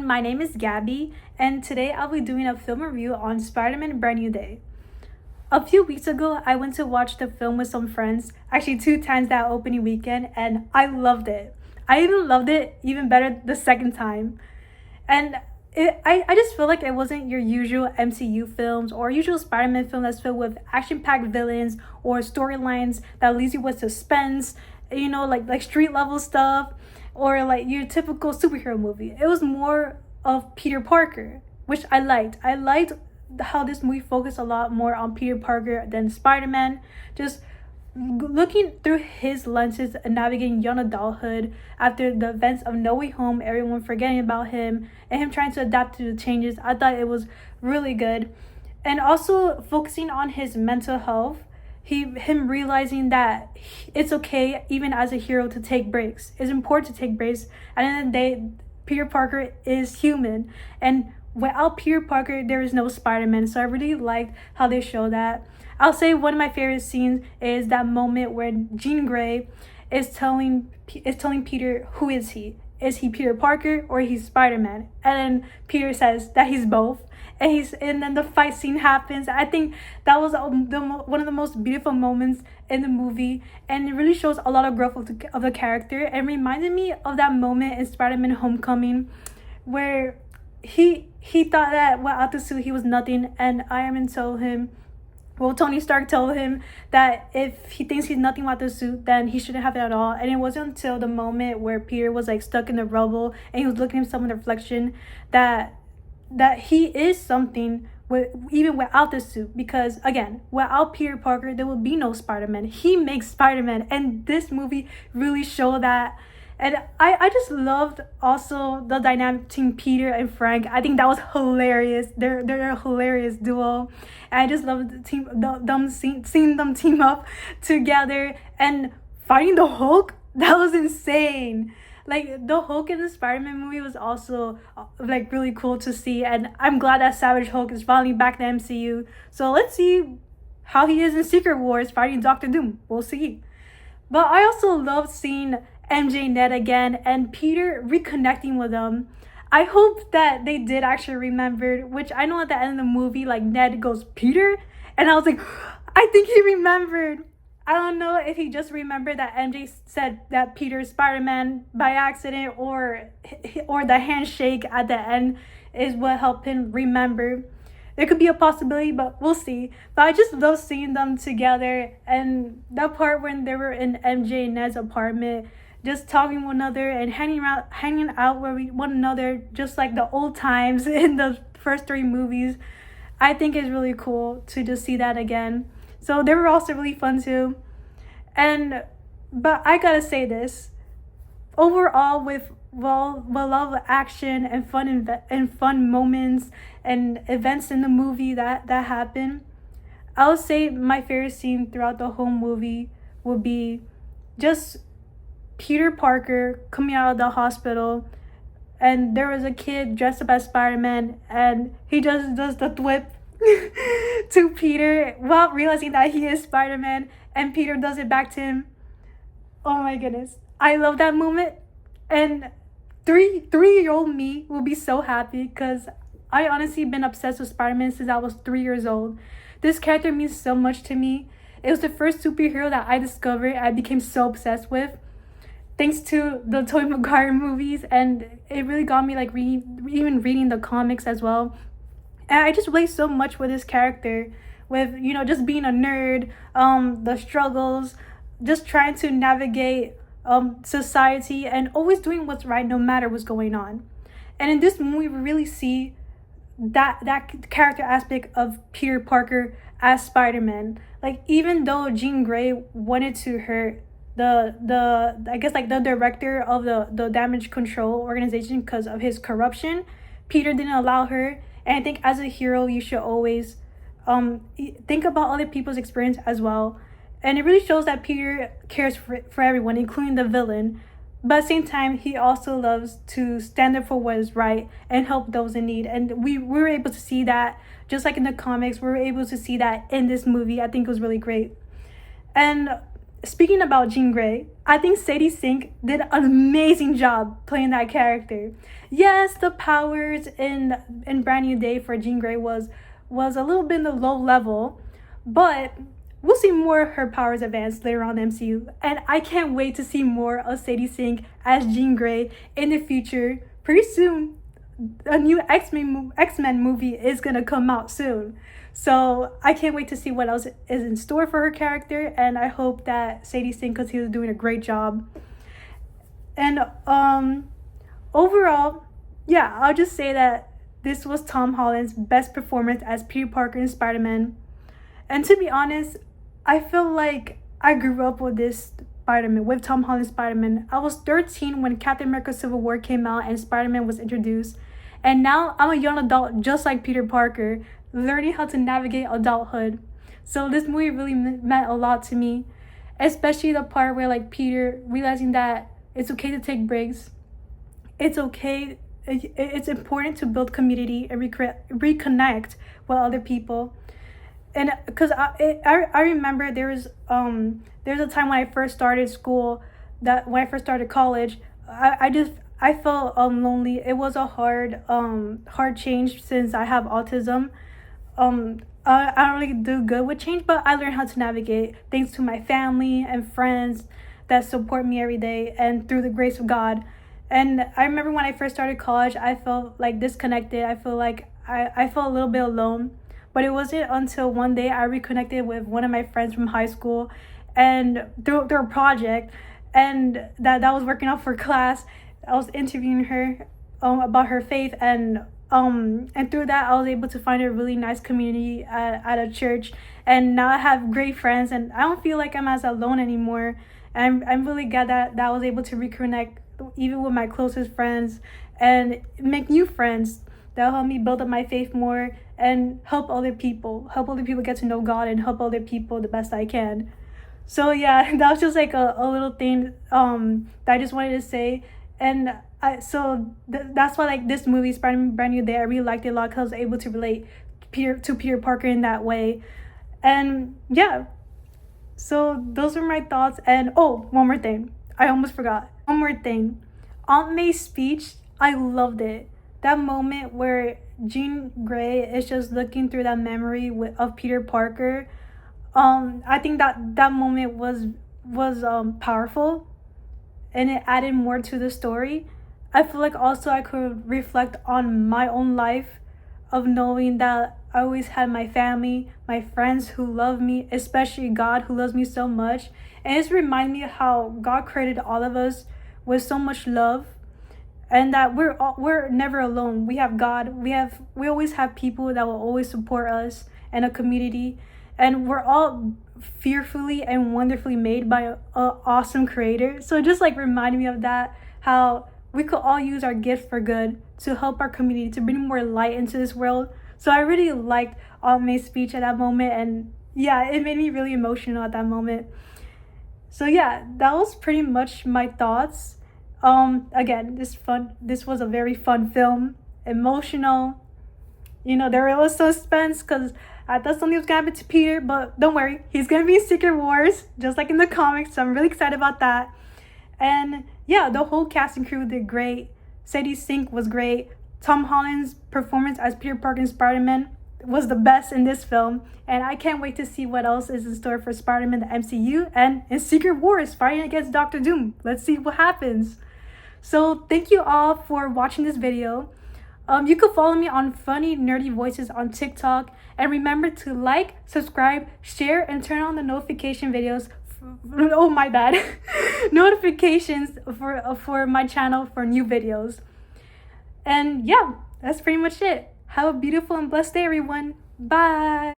everyone, my name is Gabby, and today I'll be doing a film review on Spider-Man Brand New Day. A few weeks ago, I went to watch the film with some friends, actually 2 times that opening weekend, and I loved it. I even loved it even better the second time. And I just feel like it wasn't your usual MCU films or usual Spider-Man film that's filled with action-packed villains or storylines that leaves you with suspense, like street level stuff or like your typical superhero movie. It was more of Peter Parker, which I liked. I liked how this movie focused a lot more on Peter Parker than Spider-Man. Just looking through his lenses and navigating young adulthood after the events of No Way Home, everyone forgetting about him and him trying to adapt to the changes. I thought it was really good. And also focusing on his mental health, him realizing that it's okay even as a hero to take breaks. It's important to take breaks. At the end of the day, Peter Parker is human, and without Peter Parker there is no Spider-Man. So I really liked how they show that. I'll say one of my favorite scenes is that moment where Jean Grey is telling Peter, who is he? Is he Peter Parker or he's Spider-Man? And then Peter says that he's both. And then the fight scene happens. I think that was one of the most beautiful moments in the movie, and it really shows a lot of growth of the character, and reminded me of that moment in Spider-Man Homecoming where he thought that without the suit he was nothing, and Tony Stark told him that if he thinks he's nothing without the suit, then he shouldn't have it at all. And it wasn't until the moment where Peter was like stuck in the rubble and he was looking at himself in the reflection that he is something even without the suit. Because again, without Peter Parker there will be no Spider-Man. He makes Spider-Man, and this movie really showed that. And I just loved also the dynamic between Peter and Frank. I think that was hilarious. They're a hilarious duo. And I just loved seeing them team up together and fighting the Hulk. That was insane. Like, the Hulk in the Spider-Man movie was also like really cool to see, and I'm glad that Savage Hulk is finally back in the MCU. So let's see how he is in Secret Wars fighting Doctor Doom. We'll see. But I also loved seeing MJ and Ned again and Peter reconnecting with them. I hope that they did actually remember, which I know at the end of the movie, like, Ned goes, "Peter?" And I was like, I think he remembered. I don't know if he just remembered that MJ said that Peter is Spider-Man by accident, or the handshake at the end is what helped him remember. There could be a possibility, but we'll see. But I just love seeing them together, and that part when they were in MJ and Ned's apartment, just talking to one another and hanging out with one another, just like the old times in the first 3 movies. I think it's really cool to just see that again. So they were also really fun too. But I gotta say this. Overall, with a lot of action and fun moments and events in the movie that happen, I would say my favorite scene throughout the whole movie would be just Peter Parker coming out of the hospital, and there was a kid dressed up as Spider-Man, and he just does the whip to Peter while realizing that he is Spider-Man, and Peter does it back to him. Oh my goodness, I love that moment, and three-year-old me will be so happy because I honestly been obsessed with Spider-Man since I was 3 years old. This character means so much to me. It was the first superhero that I discovered I became so obsessed with, thanks to the Tobey Maguire movies, and it really got me like reading the comics as well. And I just relate so much with this character, with, just being a nerd, the struggles, just trying to navigate society, and always doing what's right no matter what's going on. And in this movie, we really see that character aspect of Peter Parker as Spider-Man. Like, even though Jean Grey wanted to hurt the I guess like the director of the damage control organization because of his corruption, Peter didn't allow her. And I think as a hero, you should always think about other people's experience as well. And it really shows that Peter cares for everyone, including the villain. But at the same time, he also loves to stand up for what is right and help those in need. And we were able to see that, just like in the comics, we were able to see that in this movie. I think it was really great. And speaking about Jean Grey, I think Sadie Sink did an amazing job playing that character. Yes, the powers in Brand New Day for Jean Grey was a little bit in the low level, but we'll see more of her powers advance later on in the MCU, and I can't wait to see more of Sadie Sink as Jean Grey in the future. Pretty soon, a new X-Men movie is gonna come out soon. So I can't wait to see what else is in store for her character, and I hope that Sadie Sink continues doing a great job. And overall, yeah, I'll just say that this was Tom Holland's best performance as Peter Parker in Spider-Man. And to be honest, I feel like I grew up with this Spider-Man, with Tom Holland's Spider-Man. I was 13 when Captain America Civil War came out and Spider-Man was introduced. And now I'm a young adult just like Peter Parker, learning how to navigate adulthood. So this movie really meant a lot to me, especially the part where like Peter realizing that it's okay to take breaks. It's okay. It's important to build community and reconnect with other people. And because I remember there's a time when I first started school, that when I first started college, I felt lonely. It was a hard change since I have autism. I don't really do good with change, but I learned how to navigate thanks to my family and friends that support me every day and through the grace of God. And I remember when I first started college, I felt like disconnected. I feel like I felt a little bit alone. But it wasn't until one day I reconnected with one of my friends from high school and through a project, and that was working out for class. I was interviewing her about her faith, and through that I was able to find a really nice community at a church, and now I have great friends and I don't feel like I'm as alone anymore. And I'm really glad that I was able to reconnect even with my closest friends and make new friends that help me build up my faith more and help other people get to know God and help other people the best I can. So yeah, that was just like a little thing that I just wanted to say. And that's why like this movie, Spider-Man Brand New Day, I really liked it a lot because I was able to relate to Peter Parker in that way. And yeah, so those are my thoughts. And oh, one more thing, I almost forgot. One more thing, Aunt May's speech, I loved it. That moment where Jean Grey is just looking through that memory of Peter Parker, I think that moment was powerful, and it added more to the story. I feel like also I could reflect on my own life of knowing that I always had my family, my friends who love me, especially God who loves me so much. And it's reminded me of how God created all of us with so much love, and that we're never alone. We have God. We always have people that will always support us and a community, and we're all fearfully and wonderfully made by an awesome creator. So it just like reminded me of that, how we could all use our gift for good to help our community, to bring more light into this world. So I really liked Aunt May's speech at that moment, and yeah, it made me really emotional at that moment. So yeah, that was pretty much my thoughts. Again, this was a very fun film, emotional. You know, there was suspense because I thought something was gonna happen to Peter, but don't worry, he's gonna be in Secret Wars, just like in the comics. So I'm really excited about that. And yeah, the whole cast and crew did great. Sadie Sink was great. Tom Holland's performance as Peter Parker in Spider-Man was the best in this film, and I can't wait to see what else is in store for Spider-Man, the MCU, and in Secret Wars, fighting against Doctor Doom. Let's see what happens. So thank you all for watching this video. You can follow me on Funny Nerdy Voices on TikTok, and remember to like, subscribe, share, and turn on the notification videos. Oh my bad, notifications for my channel for new videos. And yeah, that's pretty much it. Have a beautiful and blessed day, everyone. Bye.